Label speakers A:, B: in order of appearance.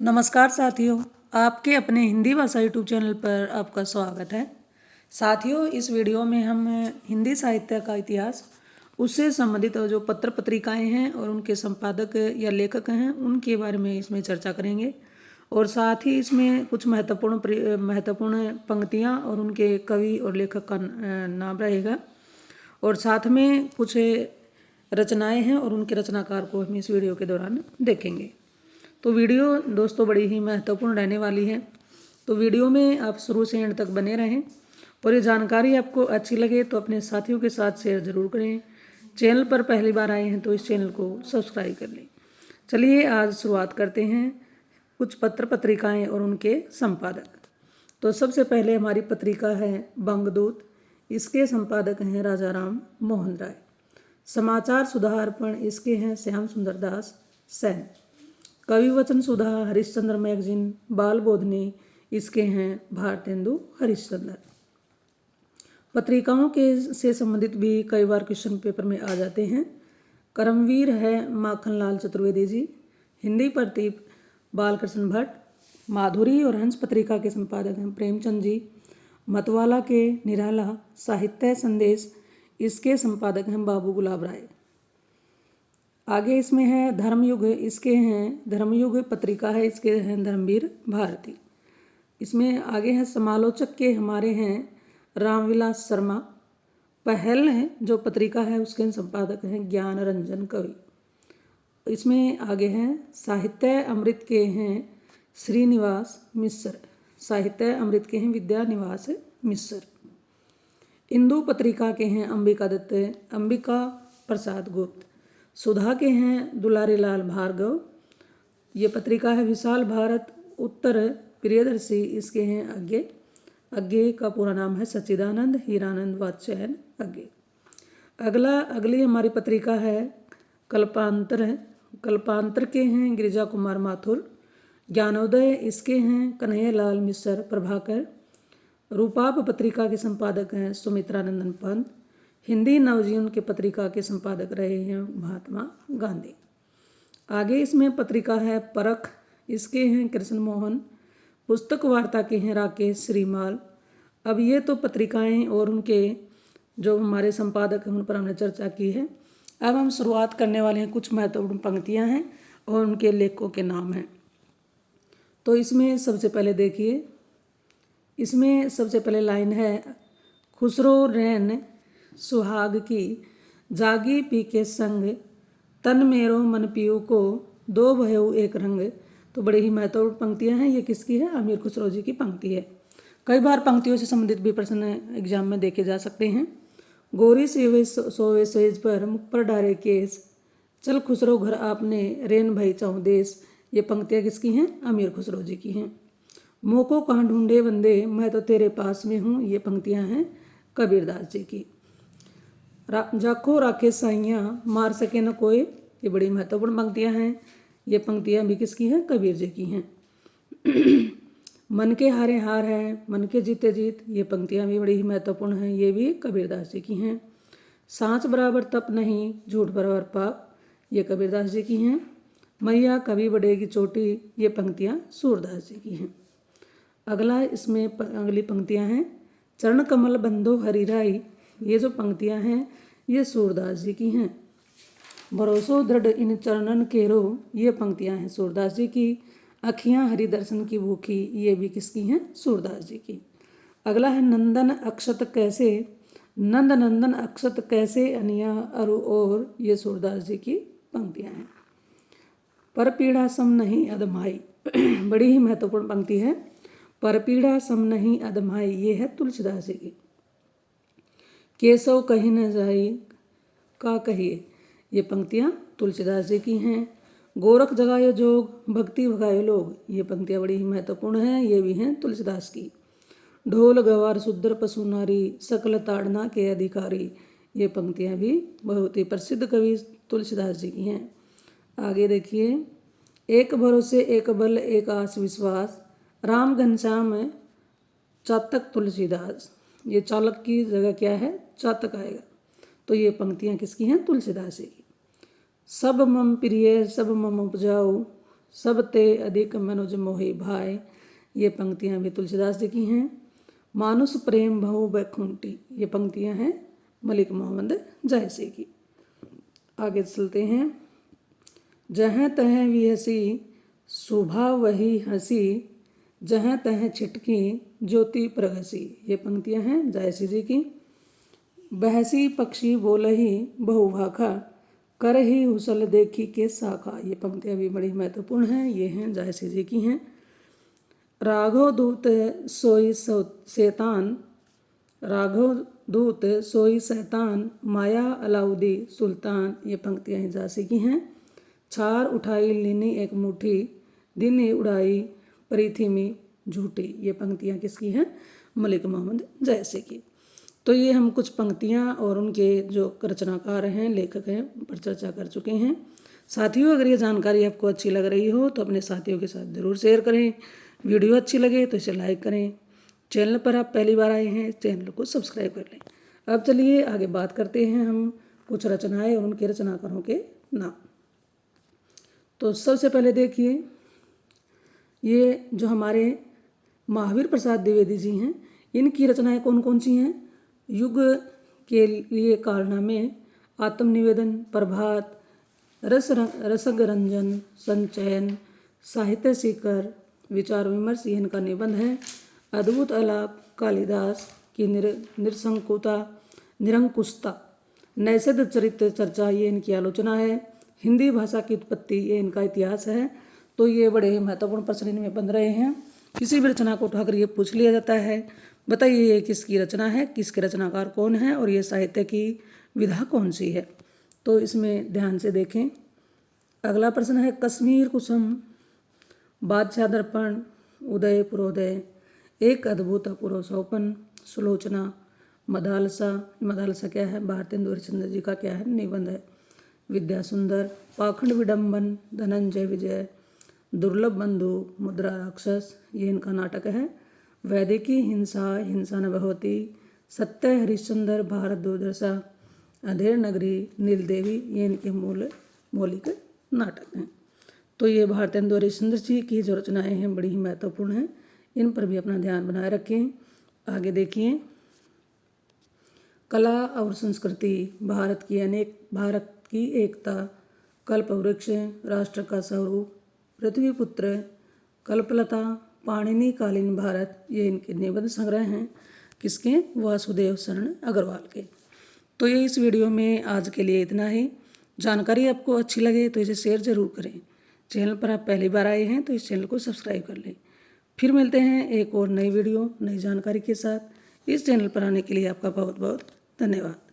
A: नमस्कार साथियों, आपके अपने हिंदी भाषा यूट्यूब चैनल पर आपका स्वागत है। साथियों, इस वीडियो में हम हिंदी साहित्य का इतिहास, उससे संबंधित जो पत्र पत्रिकाएं हैं और उनके संपादक या लेखक हैं उनके बारे में इसमें चर्चा करेंगे। और साथ ही इसमें कुछ महत्वपूर्ण पंक्तियां और उनके कवि और लेखक का नाम रहेगा। और साथ में कुछ रचनाएं हैं और उनके रचनाकार को हम इस वीडियो के दौरान देखेंगे। तो वीडियो दोस्तों बड़ी ही महत्वपूर्ण रहने वाली है, तो वीडियो में आप शुरू से एंड तक बने रहें। और ये जानकारी आपको अच्छी लगे तो अपने साथियों के साथ शेयर ज़रूर करें। चैनल पर पहली बार आए हैं तो इस चैनल को सब्सक्राइब कर लें। चलिए आज शुरुआत करते हैं कुछ पत्र पत्रिकाएं और उनके संपादक। तो सबसे पहले हमारी पत्रिका है बंगदूत। इसके संपादक हैं राजा राम मोहन राय। समाचार सुधारपण इसके हैं श्याम सुंदर दास सैन। कवि वचन सुधा हरिश्चंद्र मैगजीन बाल बोधनी इसके हैं भारतेंदु हरिश्चंद्र। पत्रिकाओं के से संबंधित भी कई बार क्वेश्चन पेपर में आ जाते हैं। कर्मवीर है माखनलाल चतुर्वेदी जी। हिंदी प्रदीप बालकृष्ण भट्ट। माधुरी और हंस पत्रिका के संपादक हैं प्रेमचंद जी। मतवाला के निराला साहित्य संदेश इसके संपादक हैं बाबू गुलाब राय। आगे इसमें है धर्मयुग। इसके हैं धर्मयुग पत्रिका है, इसके हैं धर्मवीर भारती। इसमें आगे हैं समालोचक के हमारे हैं रामविलास शर्मा। पहल है जो पत्रिका है उसके संपादक हैं ज्ञान रंजन कवि। इसमें आगे हैं साहित्य अमृत के हैं श्रीनिवास मिश्र। साहित्य अमृत के हैं विद्यानिवास मिश्र। इंदु पत्रिका के हैं अंबिका प्रसाद गुप्त। सुधा के हैं दुलारी लाल भार्गव। ये पत्रिका है विशाल भारत उत्तर प्रियदर्शी। इसके हैं अज्ञे का पूरा नाम है सच्चिदानंद हीरानंद वात्स्यायन अज्ञे। अगली हमारी पत्रिका है कल्पांतर। कल्पांतर के हैं गिरिजा कुमार माथुर। ज्ञानोदय इसके हैं कन्हैयालाल मिश्र प्रभाकर। रूपाप पत्रिका के संपादक हैं सुमित्रानंदन पंत। हिंदी नवजीवन के पत्रिका के संपादक रहे हैं महात्मा गांधी। आगे इसमें पत्रिका है परख। इसके हैं कृष्ण मोहन। पुस्तक वार्ता के हैं राकेश श्रीमाल। अब ये तो पत्रिकाएं और उनके जो हमारे संपादक हैं उन पर हमने चर्चा की है। अब हम शुरुआत करने वाले हैं, कुछ महत्वपूर्ण पंक्तियां हैं और उनके लेखकों के नाम हैं। तो इसमें सबसे पहले देखिए, इसमें सबसे पहले लाइन है खुसरो रैन सुहाग की जागी पी के संग तन मेरो मन पियो को दो भयो एक रंग। तो बड़ी ही महत्वपूर्ण पंक्तियां हैं। ये किसकी है? अमीर खुसरो जी की पंक्ति है। कई बार पंक्तियों से संबंधित भी प्रश्न एग्जाम में देखे जा सकते हैं। गोरी सोवे सेज पर मुख पर डारे केस चल खुसरो घर आपने रेन भई चाहूँ देश। ये पंक्तियां किसकी हैं? अमीर खुसरो जी की हैं। मोको कहाँ ढूंढे बंदे मैं तो तेरे पास में हूँ। ये पंक्तियां हैं कबीरदास जी की। जाखो राखे साइयाँ मार सके न कोई। ये बड़ी महत्वपूर्ण पंक्तियां हैं। ये पंक्तियां भी किसकी हैं? कबीर जी की हैं। मन के हारे हार है मन के जीते जीत। ये पंक्तियां भी बड़ी ही महत्वपूर्ण हैं। ये भी कबीरदास जी की हैं। सांच बराबर तप नहीं झूठ बराबर पाप। ये कबीरदास जी की हैं। मैया कभी बढ़ेगी चोटी। ये पंक्तियां सूरदास जी की हैं। अगली पंक्तियां हैं चरण कमल बंधो हरि राई। ये जो पंक्तियां हैं ये सूरदास जी की हैं। भरोसो दृढ़ इन चरणन केरो। ये पंक्तियां हैं सूरदास जी की। अखियां हरि दर्शन की भूखी। ये भी किसकी हैं? सूरदास जी की। अगला है नंदन अक्षत कैसे नंद नंदन अक्षत कैसे अनिया अरु और। ये सूरदास जी की पंक्तियां हैं। पर पीड़ा सम नहीं अदमाई। बड़ी ही महत्वपूर्ण पंक्ति है। पर पीड़ा सम नहीं अदमाई। ये है तुलसीदास जी की। केशव कहीं न जाई का कहिए। ये पंक्तियां तुलसीदास जी की हैं। गोरख जगायो जोग भक्ति भगायो लोग। ये पंक्तियां बड़ी ही महत्वपूर्ण हैं। ये भी हैं तुलसीदास की। ढोल गवार सुंदर पशु नारी सकल ताड़ना के अधिकारी। ये पंक्तियां भी बहुत ही प्रसिद्ध कवि तुलसीदास जी की हैं। आगे देखिए, एक भरोसे एक बल एक आस विश्वास राम घनश्याम चातक तुलसीदास। ये चालक की जगह क्या है? चातक आएगा। तो ये पंक्तियां किसकी हैं? तुलसीदास जी की। सब मम प्रिय सब मम उपजाऊ सब ते अधिक मनुज मोहि भाई, ये पंक्तियां भी तुलसीदास जी की हैं। मानुष प्रेम भव बैकुंठी, ये पंक्तियां हैं मलिक मोहम्मद जायसी की। आगे चलते हैं। जहाँ तह विहसी शोभा वही हंसी, जहाँ तह छिटकी ज्योति प्रगसी, ये पंक्तियां हैं जायसी जी की। बहसी पक्षी बोलही बहुभाखा, कर ही हुसल देखी के शाखा, ये पंक्तियां भी बड़ी महत्वपूर्ण हैं, ये हैं जायसी जी की हैं। राघव दूत सोई शैतान, राघव दूत सोई शैतान, माया अलाउदी सुल्तान, ये पंक्तियां हैं जायसी की हैं। छार उठाई लीनी एक मुट्ठी, दिन उड़ाई परीथी में झूठी, ये पंक्तियां किसकी हैं? मलिक मोहम्मद जायसी की। तो ये हम कुछ पंक्तियां और उनके जो रचनाकार हैं, लेखक हैं, पर चर्चा कर चुके हैं। साथियों, अगर ये जानकारी आपको अच्छी लग रही हो तो अपने साथियों के साथ ज़रूर शेयर करें। वीडियो अच्छी लगे तो इसे लाइक करें। चैनल पर आप पहली बार आए हैं, चैनल को सब्सक्राइब कर लें। अब चलिए आगे बात करते हैं हम कुछ रचनाएं और उनके रचनाकारों के नाम। तो सबसे पहले देखिए, ये जो हमारे महावीर प्रसाद द्विवेदी जी हैं, इनकी रचनाएं कौन कौन सी हैं? युग के लिए कारनामे, आत्मनिवेदन, प्रभात, रसगरंजन, संचयन, साहित्य शिखर, विचार विमर्श, ये इनका निबंध है। अद्भुत आलाप, कालिदास की निरंकुशता, नैषध चरित्र चर्चा, ये इनकी आलोचना है। हिंदी भाषा की उत्पत्ति, ये इनका इतिहास है। तो ये बड़े महत्वपूर्ण प्रश्न इनमें बन रहे हैं। किसी भी रचना को उठाकर ये पूछ लिया जाता है, बताइए ये किसकी रचना है, किसके रचनाकार कौन है और ये साहित्य की विधा कौन सी है। तो इसमें ध्यान से देखें। अगला प्रश्न है कश्मीर कुसुम, बादशाह दर्पण, उदय पुरोदय, एक अद्भुत पुरुषोपन, सुलोचना, मदालसा, मदालसा क्या है? भारतेंदु हरिश्चंद्र जी का क्या है? निबंध है। विद्या सुंदर, पाखंड विडम्बन, धनंजय विजय, दुर्लभ बंधु, मुद्रा राक्षस, ये इनका नाटक है। वैदिकी हिंसा, हिंसा न भवती, सत्य हरिश्चंद्र, भारत दुर्दशा, अधेर नगरी, नीलदेवी, ये इनके मौलिक नाटक हैं। तो ये भारतेंदु हरिश्चंद्र जी की जो रचनाएं हैं बड़ी ही महत्वपूर्ण हैं, इन पर भी अपना ध्यान बनाए रखें। आगे देखिए, कला और संस्कृति, भारत की एकता, कल्पवृक्ष, राष्ट्र का स्वरूप, पृथ्वीपुत्र, कल्पलता, पाणिनि कालीन भारत, ये इनके निबंध संग्रह हैं। किसके? वासुदेव शरण अग्रवाल के। तो ये इस वीडियो में आज के लिए इतना ही। जानकारी आपको अच्छी लगे तो इसे शेयर जरूर करें। चैनल पर आप पहली बार आए हैं तो इस चैनल को सब्सक्राइब कर लें। फिर मिलते हैं एक और नई वीडियो, नई जानकारी के साथ। इस चैनल पर आने के लिए आपका बहुत बहुत धन्यवाद।